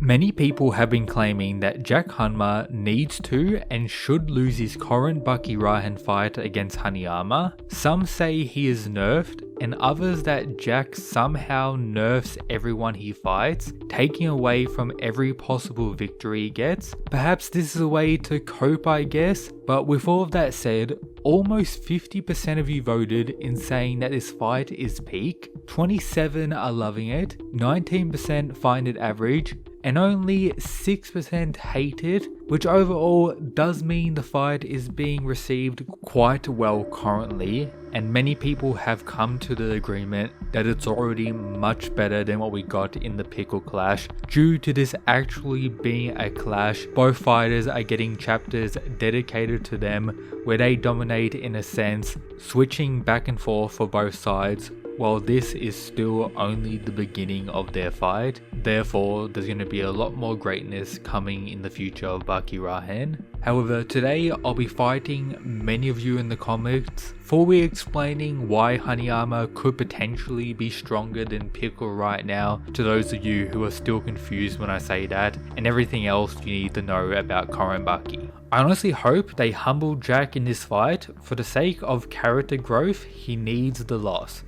Many people have been claiming that Jack Hanma needs to and should lose his current Baki Rahen fight against Hanma. Some say he is nerfed, and others that Jack somehow nerfs everyone he fights, taking away from every possible victory he gets. Perhaps this is a way to cope, I guess, but with all of that said, almost 50% of you voted in saying that this fight is peak, 27 are loving it, 19% find it average, and only 6% hate it, which overall does mean the fight is being received quite well currently, and many people have come to the agreement that it's already much better than what we got in the Pickle Clash. Due to this actually being a clash, both fighters are getting chapters dedicated to them where they dominate in a sense, switching back and forth for both sides, while this is still only the beginning of their fight. Therefore, there's going to be a lot more greatness coming in the future of Baki Rahen. However, today I'll be fighting many of you in the comments, fully explaining why Hanma could potentially be stronger than Pickle right now, to those of you who are still confused when I say that, and everything else you need to know about current Baki. I honestly hope they humble Jack in this fight. For the sake of character growth, he needs the loss.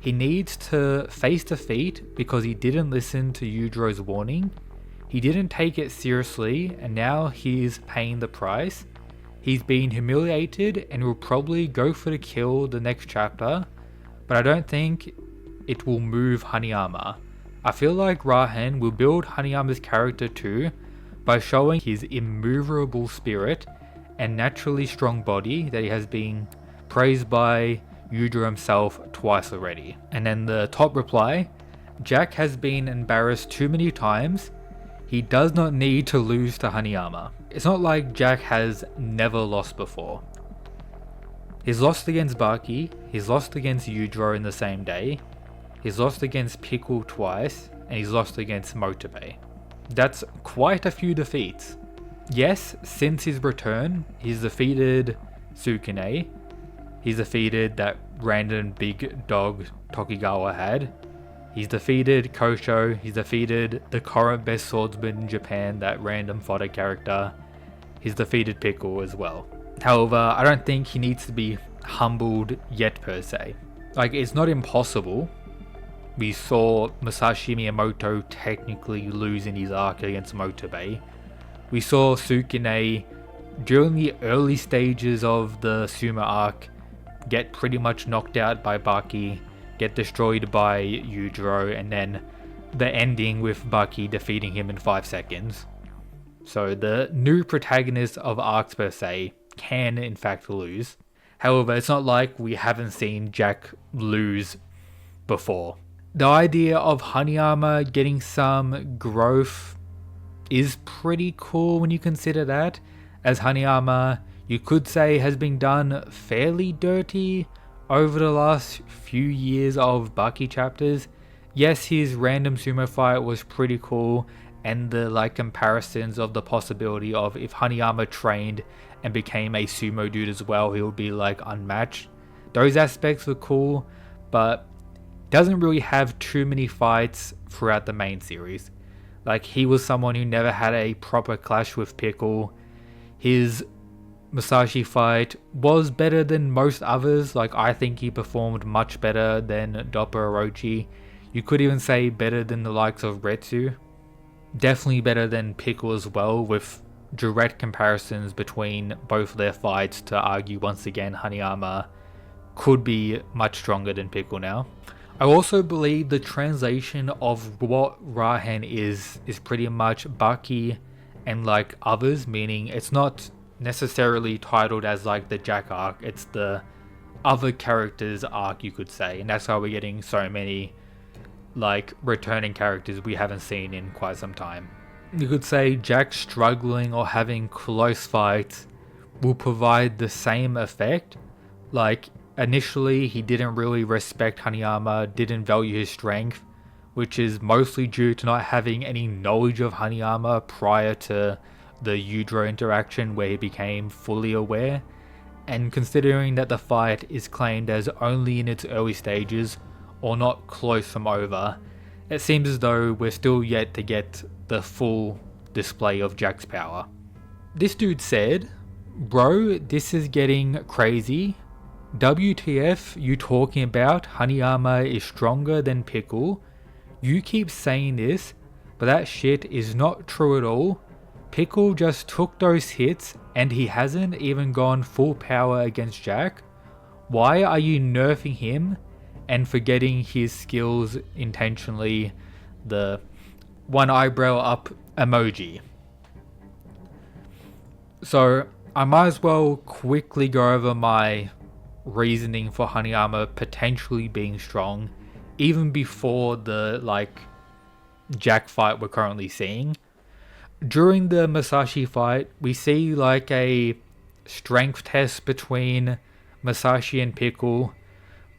He needs to face defeat because he didn't listen to Yujoro's warning. He didn't take it seriously, and now he's paying the price. He's been humiliated and will probably go for the kill the next chapter, but I don't think it will move Hanma. I feel like Rahen will build Hanma's character too by showing his immovable spirit and naturally strong body that he has been praised by Yujiro himself twice already. And then the top reply, Jack has been embarrassed too many times. He does not need to lose to Hanma. It's not like Jack has never lost before. He's lost against Baki, he's lost against Yujiro in the same day, he's lost against Pickle twice, and he's lost against Motobe. That's quite a few defeats. Yes, since his return, he's defeated Sukune, he's defeated that random big dog Tokigawa had. He's defeated Kosho. He's defeated the current best swordsman in Japan, that random fodder character. He's defeated Pickle as well. However, I don't think he needs to be humbled yet per se. Like, it's not impossible. We saw Masashi Miyamoto technically lose in his arc against Motobe. We saw Sukune during the early stages of the Suma arc get pretty much knocked out by Baki, get destroyed by Yujiro, and then the ending with Baki defeating him in 5 seconds. So the new protagonist of arcs per se can in fact lose. However, it's not like we haven't seen Jack lose before. The idea of Hanma getting some growth is pretty cool when you consider that, as Hanma, you could say, has been done fairly dirty over the last few years of Baki chapters. Yes, his random sumo fight was pretty cool, and the comparisons of the possibility of if Hanma trained and became a sumo dude as well, he would be unmatched. Those aspects were cool, but doesn't really have too many fights throughout the main series. He was someone who never had a proper clash with Pickle. His Masashi fight was better than most others. I think he performed much better than Dopper Orochi. You could even say better than the likes of Retsu. Definitely better than Pickle as well, with direct comparisons between both their fights to argue once again Hanma could be much stronger than Pickle now. I also believe the translation of what Rahen is pretty much Baki and others, meaning it's not necessarily titled as the Jack arc, it's the other characters arc, you could say, and that's why we're getting so many returning characters we haven't seen in quite some time. You could say Jack struggling or having close fights will provide the same effect. Initially he didn't really respect Hanma, didn't value his strength, which is mostly due to not having any knowledge of Hanma prior to the Yujiro interaction where he became fully aware, and considering that the fight is claimed as only in its early stages or not close from over, it seems as though we're still yet to get the full display of Jack's power. This dude said, "Bro, this is getting crazy. WTF you talking about Hanayama is stronger than Pickle? You keep saying this, but that shit is not true at all. Pickle just took those hits and he hasn't even gone full power against Jack. Why are you nerfing him and forgetting his skills intentionally?" The one eyebrow up emoji. So I might as well quickly go over my reasoning for Hanayama potentially being strong even before the Jack fight we're currently seeing. During the Masashi fight, we see a strength test between Masashi and Pickle,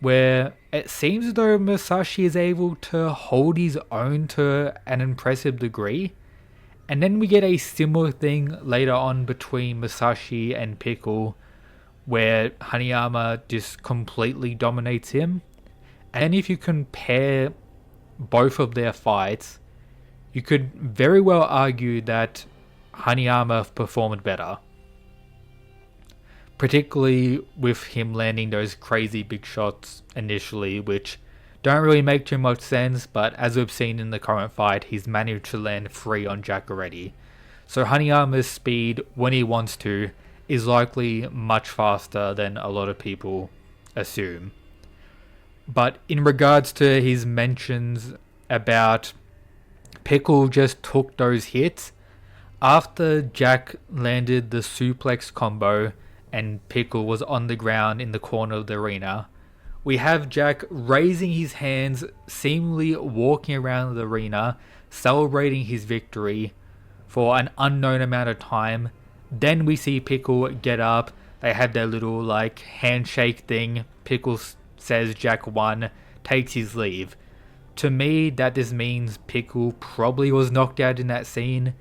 where it seems as though Masashi is able to hold his own to an impressive degree. And then we get a similar thing later on between Masashi and Pickle, where Hanayama just completely dominates him. And if you compare both of their fights, you could very well argue that Hanayama performed better. Particularly with him landing those crazy big shots initially, which don't really make too much sense, but as we've seen in the current fight, he's managed to land 3 on Jack already. So Hanayama's speed, when he wants to, is likely much faster than a lot of people assume. But in regards to his mentions about Pickle just took those hits, after Jack landed the suplex combo and Pickle was on the ground in the corner of the arena, we have Jack raising his hands, seemingly walking around the arena, celebrating his victory for an unknown amount of time. Then we see Pickle get up, they have their little handshake thing, Pickle says Jack won, takes his leave. To me, that just means Pickle probably was knocked out in that scene,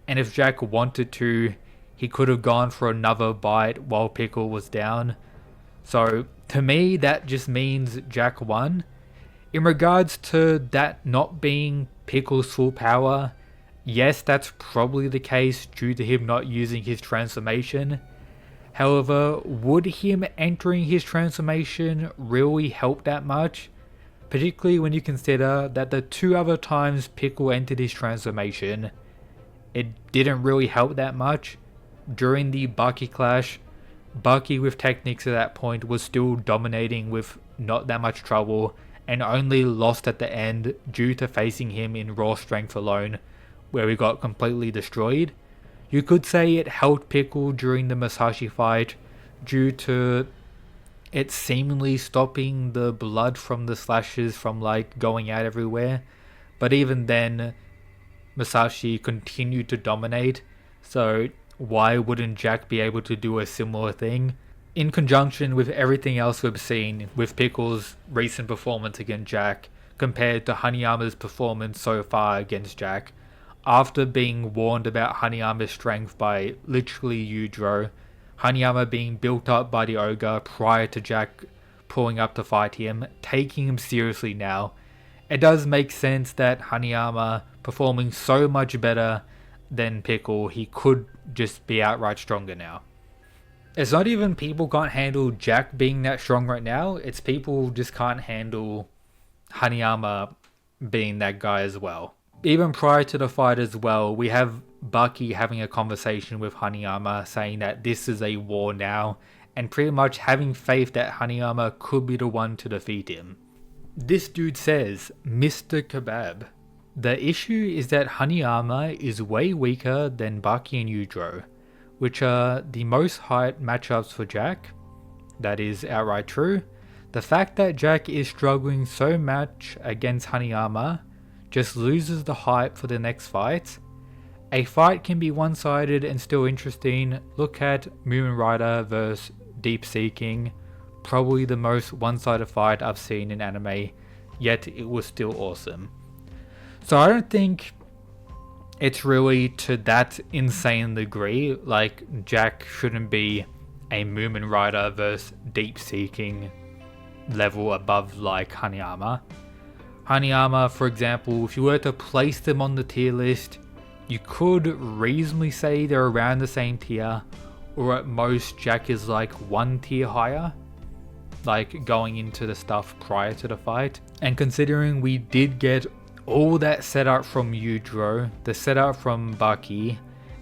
and if Jack wanted to, he could have gone for another bite while Pickle was down. So to me, that just means Jack won. In regards to that not being Pickle's full power, yes, that's probably the case due to him not using his transformation. However, would him entering his transformation really help that much? Particularly when you consider that the 2 other times Pickle entered his transformation, it didn't really help that much. During the Baki clash, Baki with techniques at that point was still dominating with not that much trouble, and only lost at the end due to facing him in raw strength alone, where we got completely destroyed. You could say it helped Pickle during the Masashi fight due to it seemingly stopping the blood from the slashes from going out everywhere, but even then Masashi continued to dominate, so why wouldn't Jack be able to do a similar thing? In conjunction with everything else we've seen with Pickle's recent performance against Jack compared to Hanayama's performance so far against Jack, after being warned about Hanayama's strength by literally Yujiro, Hanayama being built up by the ogre prior to Jack pulling up to fight him, taking him seriously now, it does make sense that Hanayama performing so much better than Pickle, he could just be outright stronger now. It's not even people can't handle Jack being that strong right now, it's people just can't handle Hanayama being that guy as well. Even prior to the fight as well, we have Baki having a conversation with Hanayama saying that this is a war now, and pretty much having faith that Hanayama could be the one to defeat him. This dude says, "Mr. Kebab." The issue is that Hanayama is way weaker than Baki and Yujiro, which are the most hyped matchups for Jack. That is outright true. The fact that Jack is struggling so much against Hanayama just loses the hype for the next fight. A fight can be one-sided and still interesting. Look at Moomin Rider vs Deep Seeking, probably the most one-sided fight I've seen in anime, yet it was still awesome. So I don't think it's really to that insane degree, Jack shouldn't be a Moomin Rider versus Deep Seeking level above Hanayama. Hanayama, for example, if you were to place them on the tier list, you could reasonably say they're around the same tier, or at most Jack is like one tier higher, like going into the stuff prior to the fight. And considering we did get all that setup from Yujiro, the setup from Baki,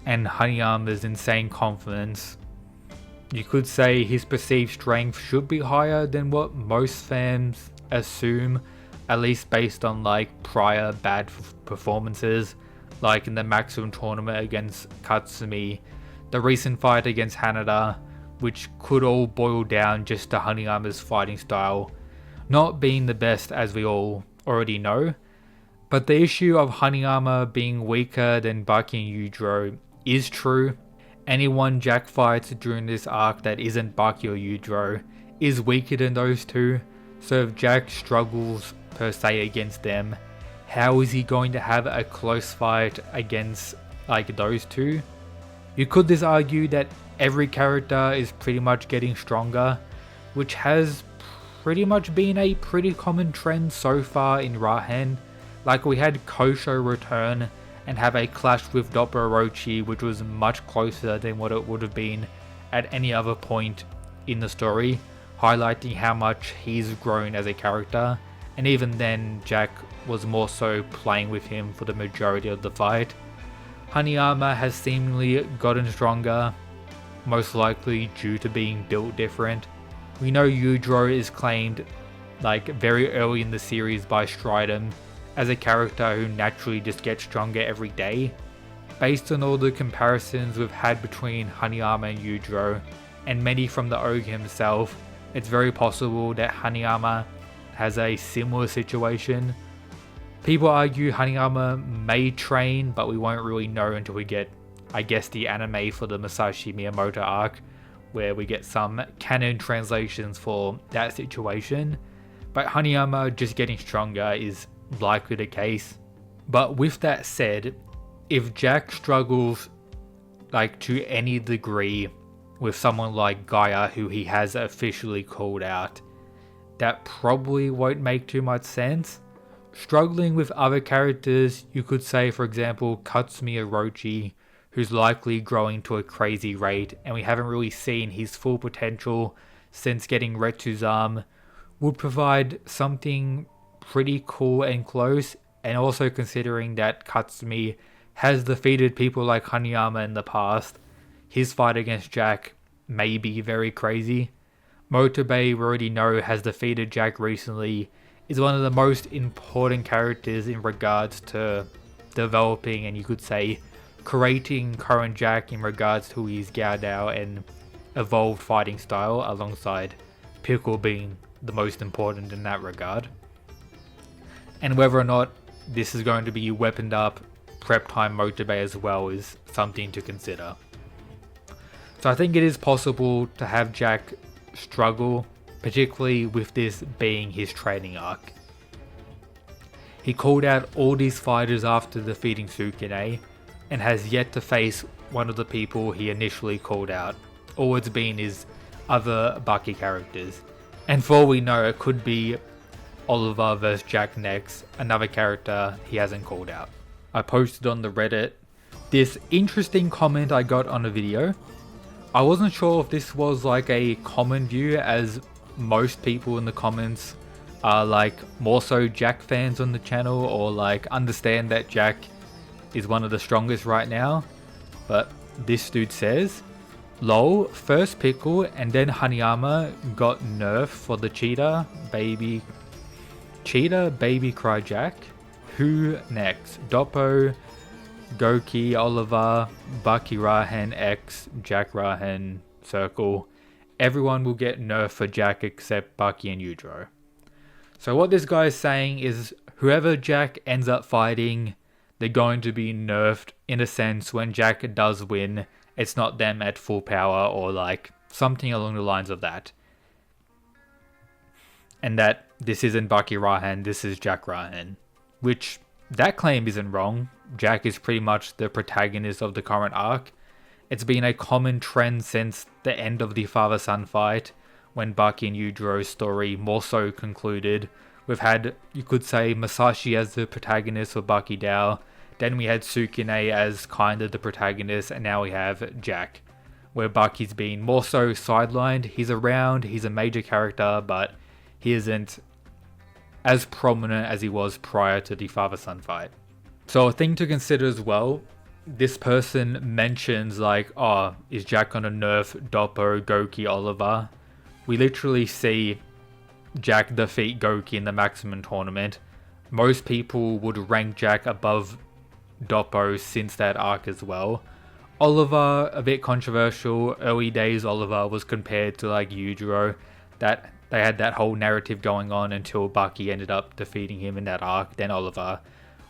and Hanayama's insane confidence, you could say his perceived strength should be higher than what most fans assume, at least based on like prior bad performances, like in the maximum tournament against Katsumi, the recent fight against Hanada, which could all boil down just to Hanayama's fighting style not being the best, as we all already know. But the issue of Hanayama being weaker than Baki and Yujiro is true. Anyone Jack fights during this arc that isn't Baki or Yujiro is weaker than those two, so if Jack struggles per se against them, how is he going to have a close fight against like those two? You could just argue that every character is pretty much getting stronger, which has pretty much been a pretty common trend so far in Rahen. Like we had Kosho return and have a clash with Doppo Orochi, which was much closer than what it would have been at any other point in the story, highlighting how much he's grown as a character. And even then, Jack was more so playing with him for the majority of the fight. Hanayama has seemingly gotten stronger, most likely due to being built different. We know Yujiro is claimed like very early in the series by Stridum as a character who naturally just gets stronger every day. Based on all the comparisons we've had between Hanayama and Yujiro, and many from the Ogre himself, it's very possible that Hanayama has a similar situation. People argue Hanayama may train, but we won't really know until we get, I guess, the anime for the Masashi Miyamoto arc, where we get some canon translations for that situation. But Hanayama just getting stronger is likely the case. But with that said, if Jack struggles like to any degree with someone like Gaia, who he has officially called out, that probably won't make too much sense. Struggling with other characters, you could say for example Katsumi Orochi, who's likely growing to a crazy rate and we haven't really seen his full potential since getting Retsuzan, would provide something pretty cool and close. And also considering that Katsumi has defeated people like Hanayama in the past, his fight against Jack may be very crazy. Motobe, we already know, has defeated Jack recently, is one of the most important characters in regards to developing and you could say creating current Jack in regards to his Gaodao and evolved fighting style, alongside Pickle being the most important in that regard. And whether or not this is going to be weaponed up prep time Motobe as well is something to consider. So I think it is possible to have Jack struggle, particularly with this being his training arc. He called out all these fighters after defeating Sukune and has yet to face one of the people he initially called out. All it's been is other Baki characters. And for all we know, it could be Oliver vs Jack next, another character he hasn't called out. I posted on the Reddit this interesting comment I got on a video. I wasn't sure if this was like a common view, as most people in the comments are like more so Jack fans on the channel, or like understand that Jack is one of the strongest right now. But this dude says, lol, first Pickle and then Hanayama got nerfed for the cheetah baby cry Jack. Who next? Doppo, Goki, Oliver, Baki Rahen X, Jack Rahen Circle. Everyone will get nerfed for Jack except Baki and Yujiro. So what this guy is saying is whoever Jack ends up fighting, they're going to be nerfed. In a sense, when Jack does win, it's not them at full power, or like something along the lines of that. And that this isn't Baki Rahen, this is Jack Rahen. Which, that claim isn't wrong. Jack is pretty much the protagonist of the current arc. It's been a common trend since the end of the father-son fight, when Baki and Yujiro's story more so concluded, We've had, you could say, Masashi as the protagonist for Baki Dao. Then we had Sukune as kind of the protagonist, and now we have Jack, where Baki's been more so sidelined. He's around, he's a major character, but he isn't as prominent as he was prior to the father-son fight. So a thing to consider as well, this person mentions like, oh, is Jack gonna nerf Doppo, Goki, Oliver? We literally see Jack defeat Goki in the maximum tournament. Most people would rank Jack above Doppo since that arc as well. Oliver, a bit controversial. Early days Oliver was compared to like Yujiro. That they had that whole narrative going on until Baki ended up defeating him in that arc. Then Oliver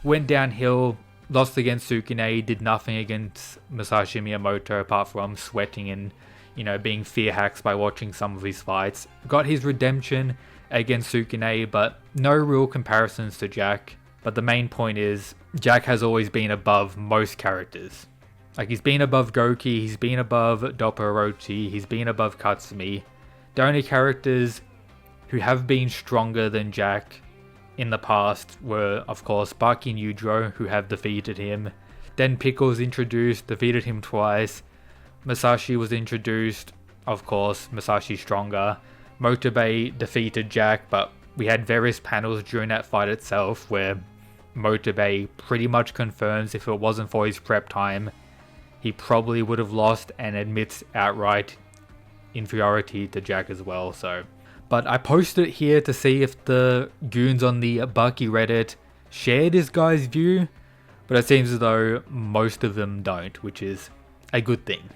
went downhill, lost against Sukune, did nothing against Masashi Miyamoto apart from sweating and, you know, being fear hacks by watching some of his fights. Got his redemption against Sukune, but no real comparisons to Jack. But the main point is, Jack has always been above most characters. Like, he's been above Goki, he's been above Doppo Orochi, he's been above Katsumi. The only characters who have been stronger than Jack in the past were, of course, Baki and Yujiro, who have defeated him. Then Pickles introduced, defeated him twice. Masashi was introduced, of course, Masashi stronger. Motobe defeated Jack, but we had various panels during that fight itself where Motobe pretty much confirms if it wasn't for his prep time, he probably would have lost, and admits outright inferiority to Jack as well. So, but I posted it here to see if the goons on the Baki Reddit share this guy's view, but it seems as though most of them don't, which is a good thing.